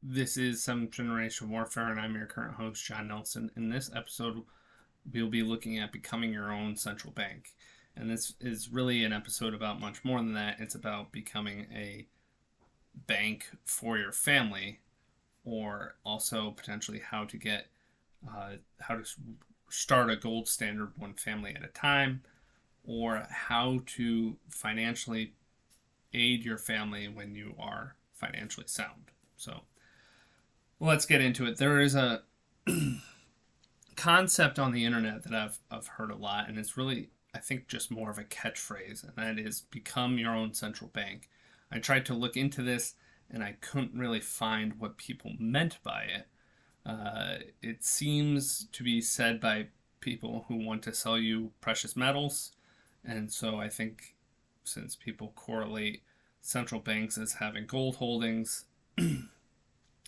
This is Some Generation Warfare, and I'm your current host, John Nelson. In this episode, we'll be looking at becoming your own central bank. And this is really an episode about much more than that. It's about becoming a bank for your family, or also potentially how to start a gold standard one family at a time, or how to financially aid your family when you are financially sound. So let's get into it. There is a concept on the internet that I've heard a lot, and it's really, I think, just more of a catchphrase, and that is become your own central bank. I tried to look into this, and I couldn't really find what people meant by it. It seems to be said by people who want to sell you precious metals, and so I think since people correlate central banks as having gold holdings,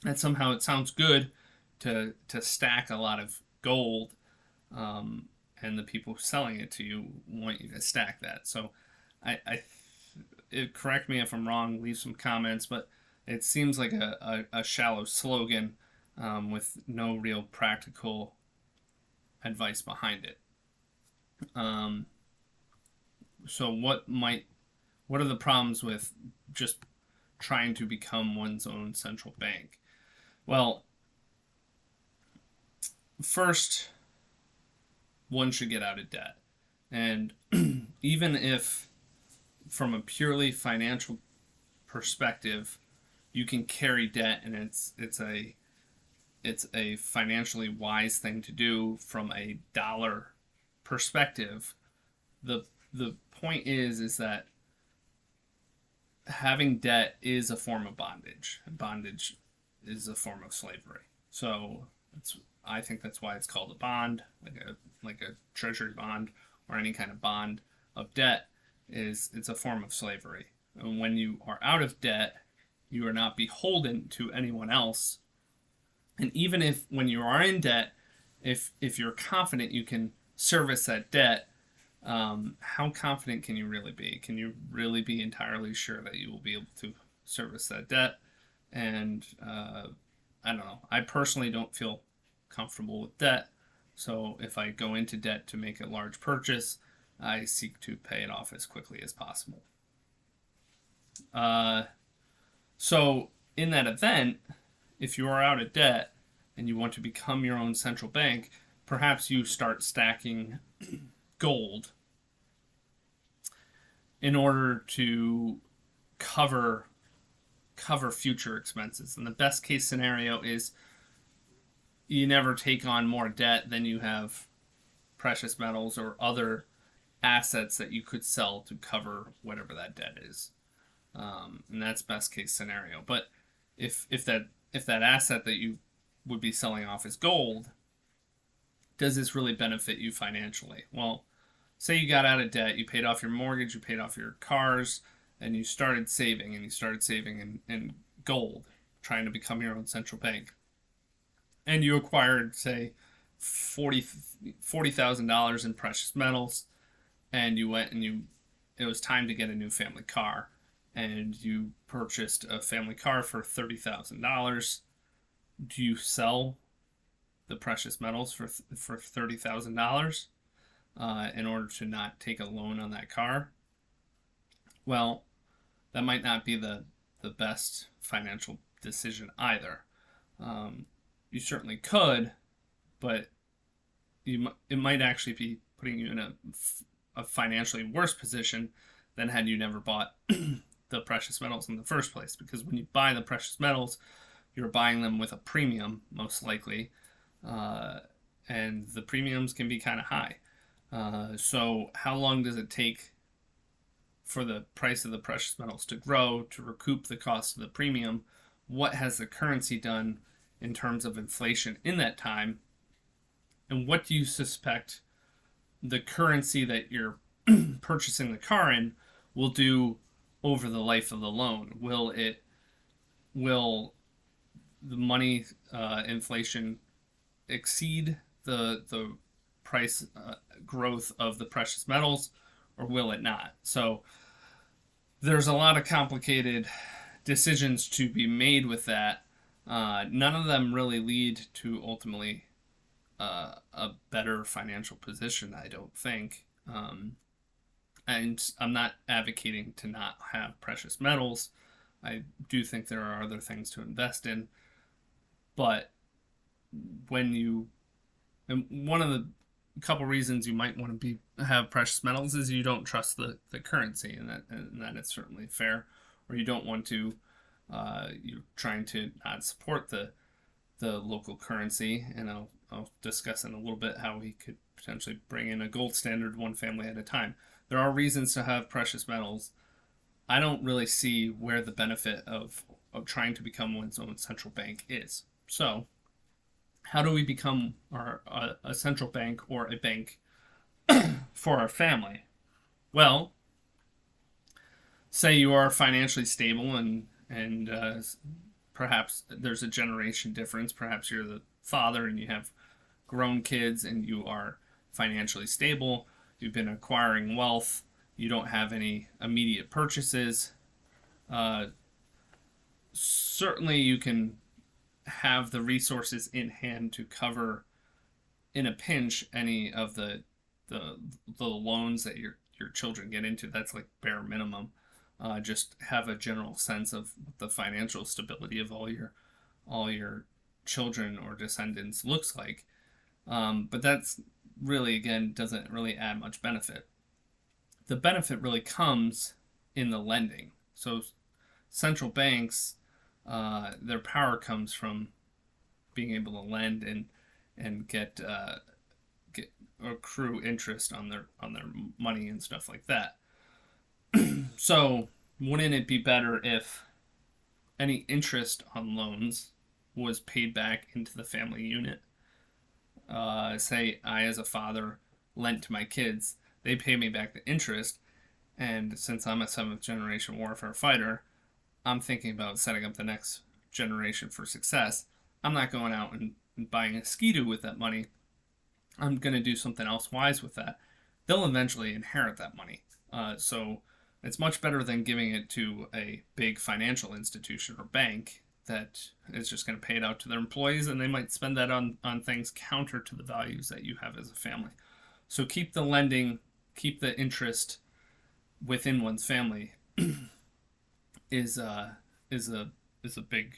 and somehow it sounds good to stack a lot of gold, and the people selling it to you want you to stack that. So correct me if I'm wrong, leave some comments, but it seems like a shallow slogan, with no real practical advice behind it. So what are the problems with just trying to become one's own central bank? Well, first, one should get out of debt. And even if, from a purely financial perspective, you can carry debt and it's a financially wise thing to do from a dollar perspective, the point is that having debt is a form of bondage. Bondage is a form of slavery. So I think that's why it's called a bond, like a treasury bond or any kind of bond of debt. It's a form of slavery. And when you are out of debt, you are not beholden to anyone else. And even if when you are in debt, if you're confident you can service that debt, how confident can you really be? Can you really be entirely sure that you will be able to service that debt? And I don't know. I personally don't feel comfortable with debt. So if I go into debt to make a large purchase, I seek to pay it off as quickly as possible. So in that event, if you are out of debt and you want to become your own central bank, perhaps you start stacking gold in order to cover future expenses. And the best case scenario is you never take on more debt than you have precious metals or other assets that you could sell to cover whatever that debt is. And that's best case scenario. But if that asset that you would be selling off is gold, does this really benefit you financially? Well, say you got out of debt, you paid off your mortgage, you paid off your cars, and you started saving, in gold, trying to become your own central bank. And you acquired, say, $40,000 in precious metals, and you went and it was time to get a new family car, and you purchased a family car for $30,000. Do you sell the precious metals for $30,000 in order to not take a loan on that car? Well, that might not be the best financial decision either. You certainly could, but it might actually be putting you in a financially worse position than had you never bought the precious metals in the first place. Because when you buy the precious metals, you're buying them with a premium, most likely, and the premiums can be kind of high. So how long does it take for the price of the precious metals to grow to recoup the cost of the premium? What has the currency done in terms of inflation in that time? And what do you suspect the currency that you're purchasing the car in will do over the life of the loan? Will the money inflation exceed the price growth of the precious metals, or will it not? So there's a lot of complicated decisions to be made with that. None of them really lead to ultimately a better financial position, I don't think. And I'm not advocating to not have precious metals. I do think there are other things to invest in, but when you and one of the couple reasons you might want to be have precious metals is you don't trust the currency, and that is certainly fair, or you don't want to you're trying to not support the local currency, and I'll discuss in a little bit how we could potentially bring in a gold standard one family at a time. There are reasons to have precious metals. I don't really see where the benefit of trying to become one's own central bank is. So, how do we become a central bank or a bank for our family? Well, say you are financially stable and perhaps there's a generation difference. Perhaps you're the father and you have grown kids and you are financially stable. You've been acquiring wealth. You don't have any immediate purchases. Uh, Certainly, you can have the resources in hand to cover, in a pinch, any of the the loans that your children get into. That's like bare minimum. Just have a general sense of the financial stability of all your children or descendants looks like. But that's really, again, doesn't really add much benefit. The benefit really comes in the lending. So central banks, their power comes from being able to lend and get accrue interest on their money and stuff like that. So wouldn't it be better if any interest on loans was paid back into the family unit? Say I, as a father, lent to my kids, they pay me back the interest, and since I'm a seventh generation warfare fighter, I'm thinking about setting up the next generation for success. I'm not going out and buying a skidoo with that money. I'm going to do something else wise with that. They'll eventually inherit that money. So it's much better than giving it to a big financial institution or bank that is just going to pay it out to their employees, and they might spend that on things counter to the values that you have as a family. So keep the lending, keep the interest within one's family is is a is a big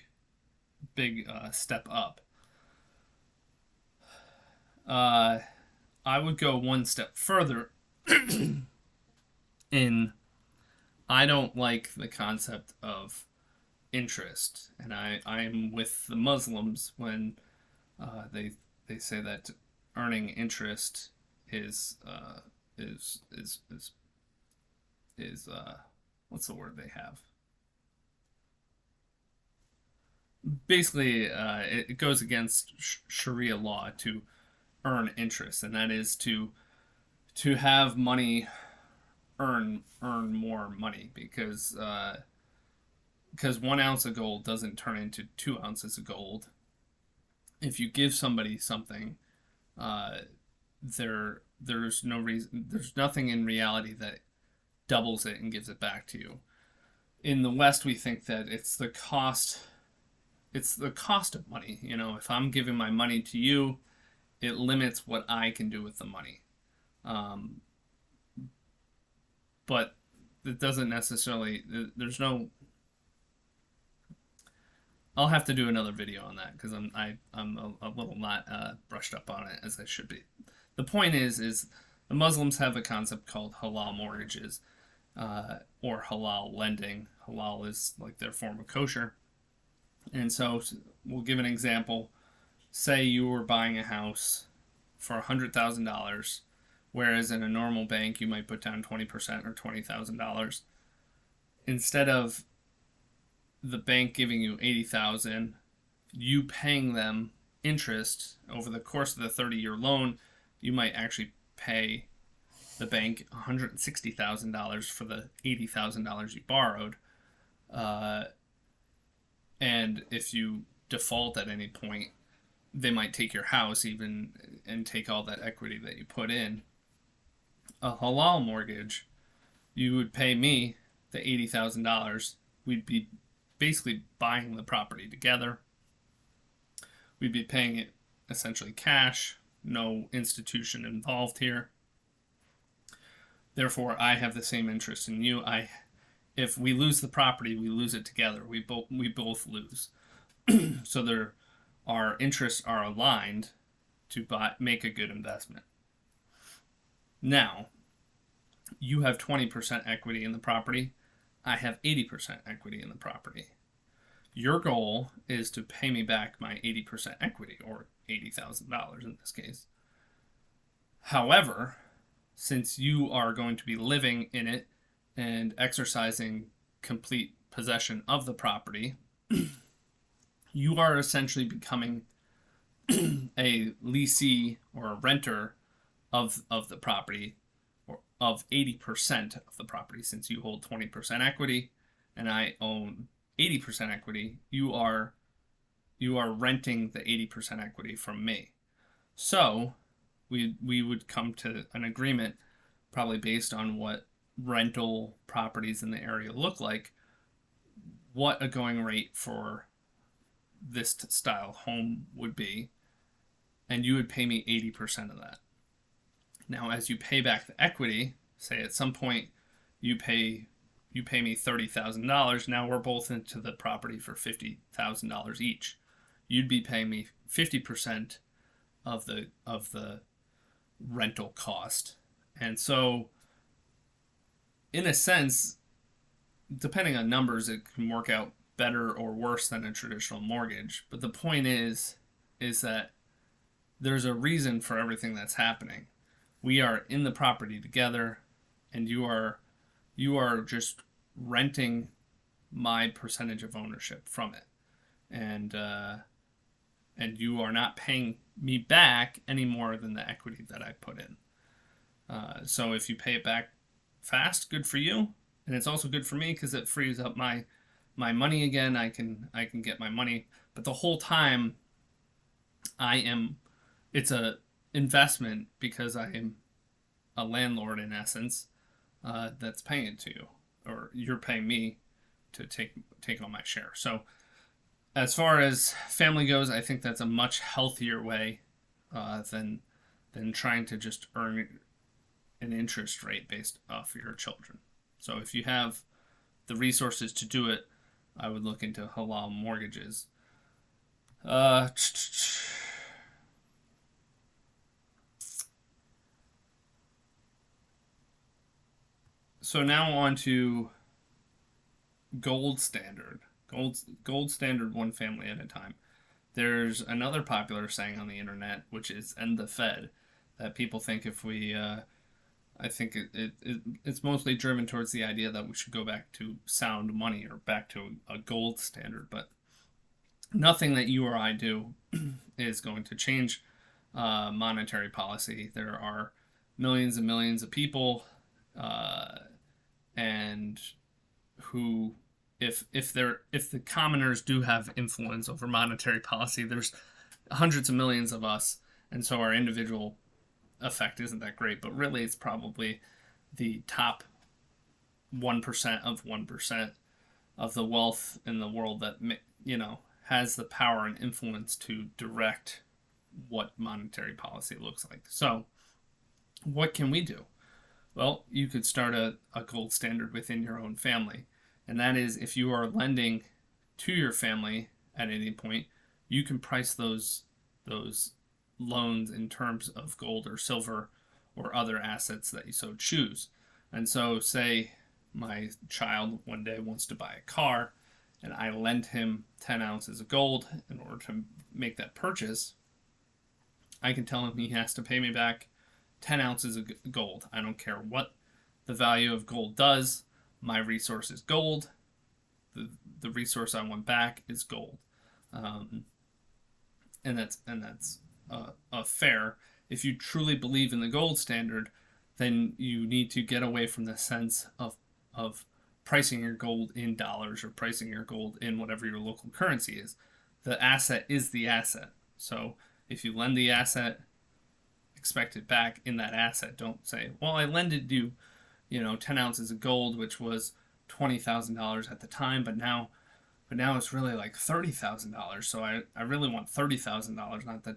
step up. I would go one step further in I don't like the concept of interest, and I'm with the Muslims when they say that earning interest is is is is is what's the word they have? Basically, it goes against Sharia law to earn interest, and that is to have money earn more money because 1 ounce of gold doesn't turn into 2 ounces of gold. If you give somebody something, uh, there's no reason, there's nothing in reality that doubles it and gives it back to you. In the West, we think that it's the cost of money. You know, if I'm giving my money to you, it limits what I can do with the money. Um, but it doesn't necessarily, there's no, I'll have to do another video on that because I'm a little not brushed up on it as I should be. The point is the Muslims have a concept called halal mortgages, or halal lending. Halal is like their form of kosher. And so we'll give an example. Say you were buying a house for $100,000, whereas in a normal bank you might put down 20% or $20,000. Instead of the bank giving you 80,000, you paying them interest over the course of the 30-year loan, you might actually pay the bank $160,000 for the $80,000 you borrowed. Uh, and if you default at any point, they might take your house even and take all that equity that you put in. A halal mortgage, you would pay me the $80,000. We'd be basically buying the property together. We'd be paying it essentially cash, no institution involved here. Therefore, I have the same interest in you. If we lose the property, we lose it together. We both lose. So our interests are aligned to make a good investment. Now, you have 20% equity in the property. I have 80% equity in the property. Your goal is to pay me back my 80% equity, or $80,000 in this case. However, since you are going to be living in it and exercising complete possession of the property, you are essentially becoming a leasee or a renter of the property, or of 80% of the property. Since you hold 20% equity and I own 80% equity, you are renting the 80% equity from me. So we would come to an agreement, probably based on what rental properties in the area look like, what a going rate for this style home would be, and you would pay me 80% of that. Now, as you pay back the equity, say at some point you pay me $30,000. Now we're both into the property for $50,000 each. You'd be paying me 50% of the rental cost. And so, in a sense, depending on numbers, it can work out better or worse than a traditional mortgage. But the point is that there's a reason for everything that's happening. We are in the property together, and you are just renting my percentage of ownership from it, and you are not paying me back any more than the equity that I put in. So if you pay it back fast, good for you, and it's also good for me because it frees up my money again. I can get my money, but the whole time it's a investment because I am a landlord in essence, that's paying it to you, or you're paying me to take on my share. So as far as family goes, I think that's a much healthier way than trying to just earn an interest rate based off your children. So if you have the resources to do it, I would look into halal mortgages. So now on to gold standard. Gold standard, one family at a time. There's another popular saying on the internet, which is "end the Fed," that people think if we, I think it's mostly driven towards the idea that we should go back to sound money, or back to a gold standard. But nothing that you or I do is going to change monetary policy. There are millions and millions of people, and who, if the commoners do have influence over monetary policy, there's hundreds of millions of us, and so our individual effect isn't that great. But really, it's probably the top 1% of 1% of the wealth in the world that has the power and influence to direct what monetary policy looks like. So, what can we do? Well, you could start a gold standard within your own family. And that is, if you are lending to your family at any point, you can price those loans in terms of gold or silver or other assets that you so choose. And so, say my child one day wants to buy a car, and I lend him 10 ounces of gold in order to make that purchase, I can tell him he has to pay me back 10 ounces of gold. I don't care what the value of gold does. My resource is gold. The resource I want back is gold. And that's fair. If you truly believe in the gold standard, then you need to get away from the sense of pricing your gold in dollars, or pricing your gold in whatever your local currency is. The asset is the asset. So if you lend the asset, expect it back in that asset. Don't say, well, I lended you, 10 ounces of gold, which was $20,000 at the time, but now but now it's really like $30,000. So I really want $30,000, not that,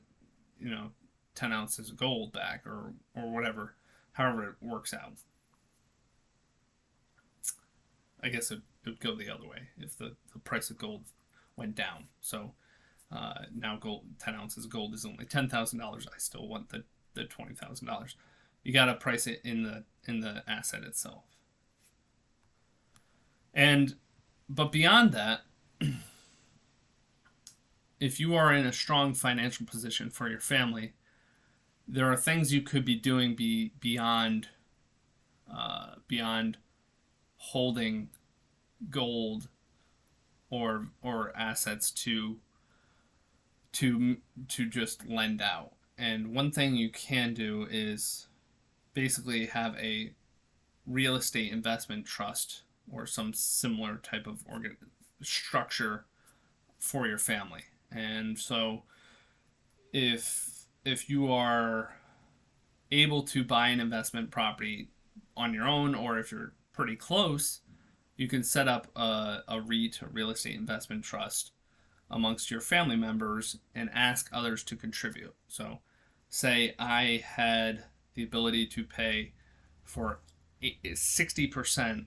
10 ounces of gold back, or whatever, however it works out. I guess it would go the other way if the price of gold went down. So now 10 ounces of gold is only $10,000. I still want the $20,000. You got to price it in the asset itself. But beyond that, if you are in a strong financial position for your family, there are things you could be doing beyond holding gold or assets to just lend out. And one thing you can do is basically have a real estate investment trust or some similar type of structure for your family. And so if you are able to buy an investment property on your own, or if you're pretty close, you can set up a REIT, a real estate investment trust, amongst your family members and ask others to contribute. So say I had the ability to pay for 60%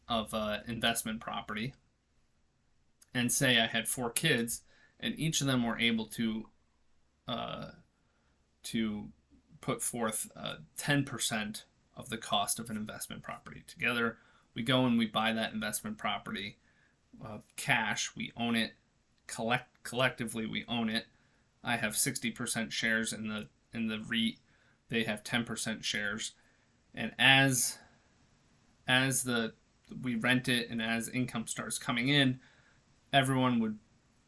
of an investment property, and say I had 4 kids, and each of them were able to put forth 10% of the cost of an investment property. Together, we go and we buy that investment property cash. We own it. Collectively, we own it. I have 60% shares in the REIT. They have 10% shares, and as we rent it, and as income starts coming in, everyone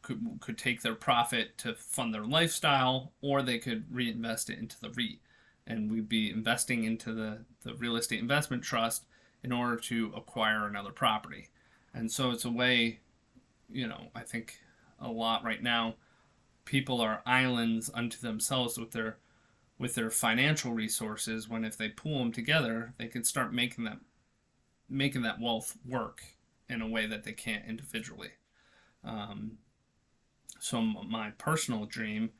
could take their profit to fund their lifestyle, or they could reinvest it into the REIT. And we'd be investing into the real estate investment trust in order to acquire another property. And so it's a way, I think a lot right now, people are islands unto themselves with their financial resources, when if they pool them together, they can start making that wealth work in a way that they can't individually. So my personal dream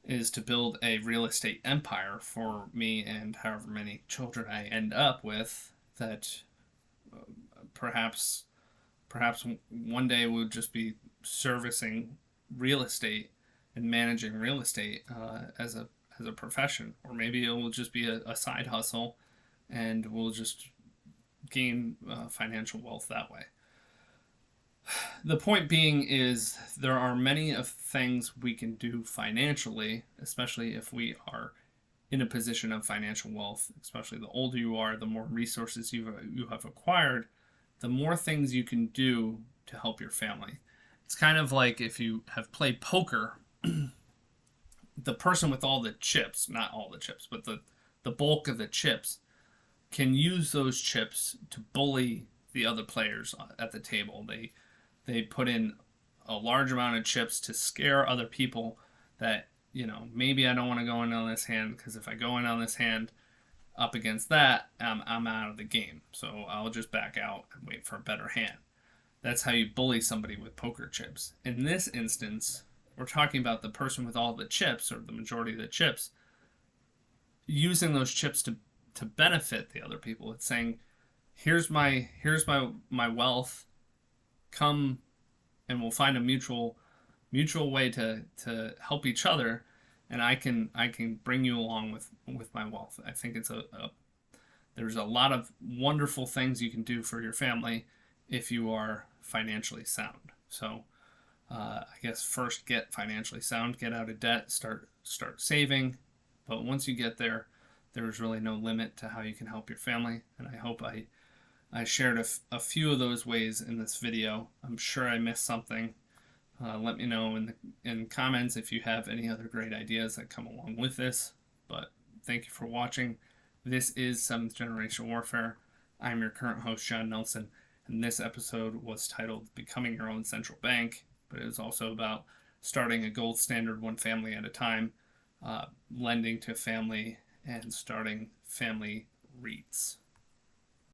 is to build a real estate empire for me and however many children I end up with, that perhaps one day we'll just be servicing real estate and managing real estate as a profession, or maybe it will just be a side hustle, and we'll just gain financial wealth that way. The point being is there are many of things we can do financially, especially if we are in a position of financial wealth. Especially the older you are, the more resources you have acquired, the more things you can do to help your family. It's kind of like if you have played poker, the person with all the chips, not all the chips, but the bulk of the chips, can use those chips to bully the other players at the table. They put in a large amount of chips to scare other people that, maybe I don't want to go in on this hand, because if I go in on this hand up against that, I'm out of the game. So I'll just back out and wait for a better hand. That's how you bully somebody with poker chips. In this instance, we're talking about the person with all the chips, or the majority of the chips, using those chips to benefit the other people. It's saying, here's my wealth. Come and we'll find a mutual way to help each other, and I can bring you along with my wealth. I think it's there's a lot of wonderful things you can do for your family if you are financially sound. So I guess first get financially sound, get out of debt, start saving. But once you get there, there's really no limit to how you can help your family. And I hope I shared a few of those ways in this video. I'm sure I missed something. Let me know in comments if you have any other great ideas that come along with this. But thank you for watching. This is 7th Generation Warfare. I'm your current host, John Nelson, and this episode was titled Becoming Your Own Central Bank, but it was also about starting a gold standard one family at a time, lending to family, and starting family REITs.